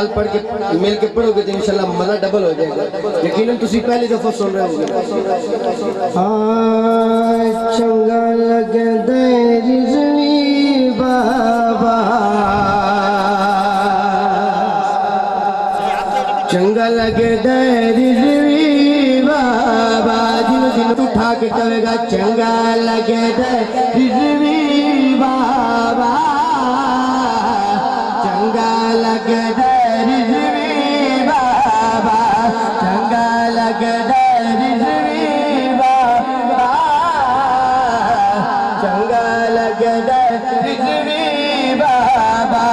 नाल पढ़ के मिल के पढ़ोगे तो इंशाल्लाह मजा डबल हो जाएगा। यकीनन तुसी पहली दफा सुन रहे होगे। चंगा लगदा रिज़वी बाबा, चंगा लगदा रिज़वी बाबा, जिन दिन उठा के कहेगा चंगा लगदा रिज़वी बाबा, चंगा लगदा रिज़वी बाबा, चंगा लगदा रिज़वी बाबा, चंगा लगदा रिज़वी बाबा।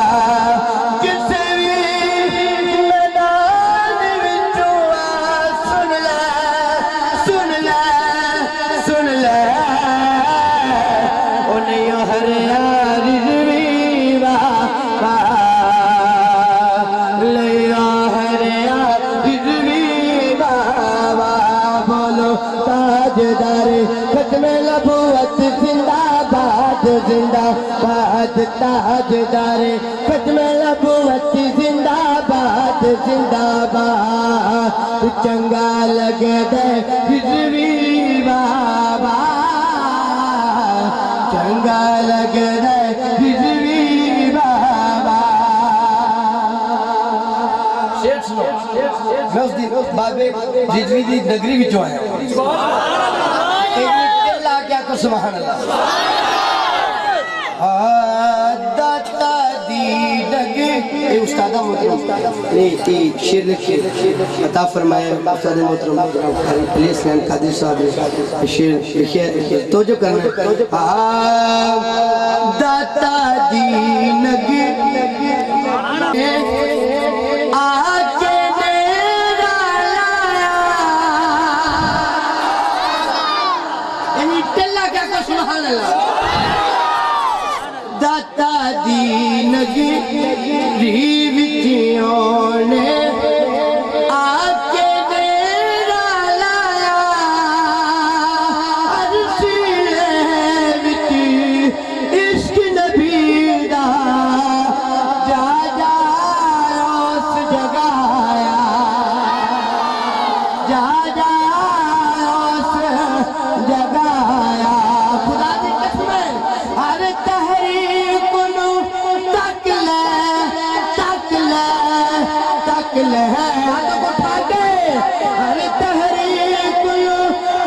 किसे भी मैदान विचों सुन ले, सुन ले, सुन ले, ओ नहीं हर रिज़वी बाबा, लिया हरिया रिज़वी बाबा। बोलो ताजदारे खत्मे नबूवत जिंदाबाद, जिंदाबाद, ताजदारे खत्मे नबूवत जिंदाबाद, जिंदाबाद। चंगा लगदा रिज़वी बाबा, चंगा लगदा रिज़वी बाबा। शेर सुनो, मैं उस दिन बाबे रिज़वी दी नगरी विचों आया। सुभान अल्लाह। दाता दी नगरी उस्ताद मोहतरम ने शेर अता फरमाया। उस्ताद मोहतरम अली इस्लाम कादिर साहब ने शेर लिखिया, तो जो करना दाता दी नगरी आके मेरा लाया, यानी टल्ला क्या को सुभान अल्लाह। दाता दी नगरी विचों ने आके मेरा लाया, अर्शी विच इश्क नबी दा जा जा उस जगाया, जा जा उस जगाया। खुदा दी कसम हर तहरीक नू तक ले, तक ले, तक ले, हाथ उठा के हर तहरीक नू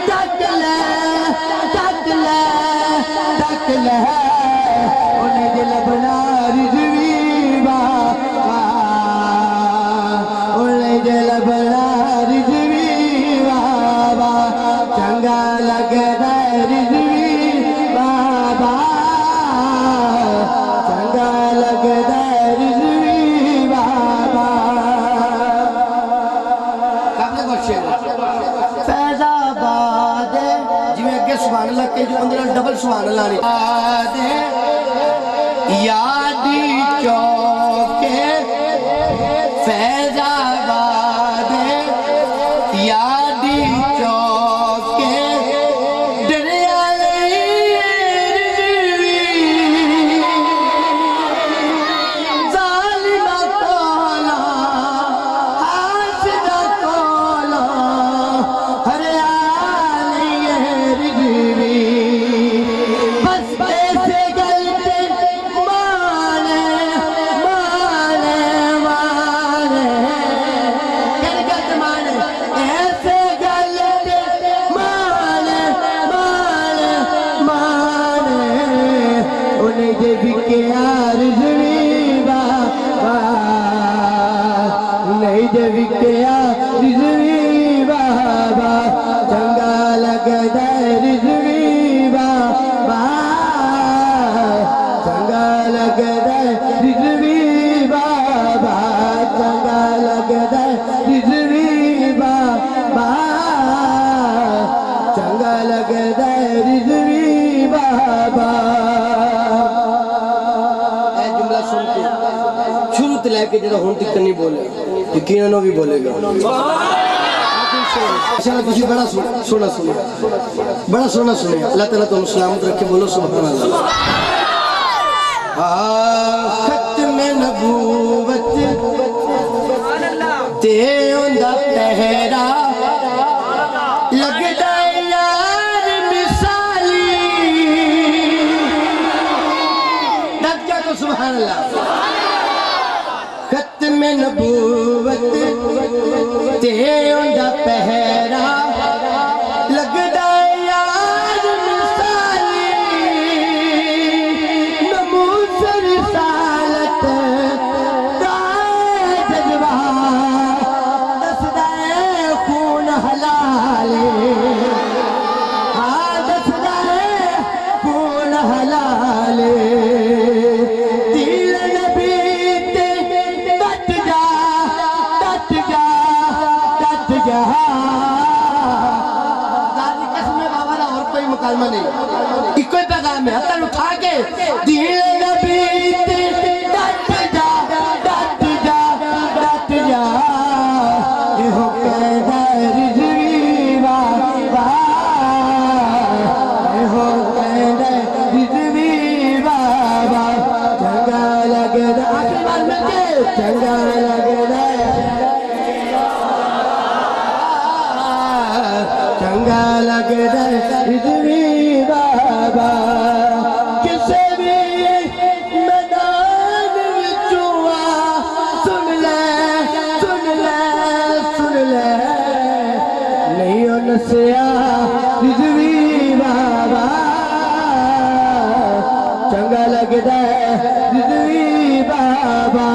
तक ले, तक ले, तक ले, उन्हें दिल बना रिज़वी बाबा, उन्हें दिल बना रिज़वी बाबा। चंगा लगदा रिज़वी बाबा, चंगा लगदा रिज़वी बाबा। काफी बख्शे फैज़ाबाद जिवें अगे सुभान अल्लाह के जो अंदर डबल सुभान अल्लाह ने आदे यादी चौके फैज़ाबाद यादी चौके डरियाले रिज़वी ज़ालिमा कोला हासिदा कोला हरियाली रिज़वी। बस ऐसे गलते माने माने माने गलत माने, ऐसे गलते माने माने माने, उन्हें जे बिके रिज़वी बाबा, नहीं जे बिके रिज़वी बाबा। चंगा लगदा रिज़वी बाबा, चंगा लगदा रिज़वी बाबा, चंगा लगदा रिज़वी बाबा, चंगा लगदा रिज़वी बाबा। ए जुमला सुन के शुरू से लेके जरा हुन तक नहीं बोले, यकीनन भी बोलेगा। इंशाअल्लाह बड़ा सोना सुने, बड़ा सोना सुने। अल्लाह ताला तो सलामत रखे, बोलो सुभान अल्लाह। खत्म नबूवत ते उंदा पहरा लगदा यार मिसाली। डट क्या तो सुभान अल्लाह। खत्म नबूवत ते उंदा पहरा लगदा यार मिसाली। नमूस रिसालत दा जज्बा दसदा खून हलाले। हाँ दसदा खून हलाले। दिल नबी ते डट जा डट जा डट जा। दादी कसम है बाबा ना और कोई मुकालमा नहीं, इको ही पैगाम है। हथन उठा के दिल नबी ते डट जा डट जा डट जा। हो कहदा रिजवी बाबा, हो कहदा रिजवी बाबा। चंगा लगदा आखिरी बार में के चंगा लगदा चंगा लगदा रिजवी बाबा। किसे भी मैदान विचों आ सुन ले सुन ले सुन ले। नहीं ओ नसिया रिजवी बाबा। चंगा लगदा रिजवी बाबा।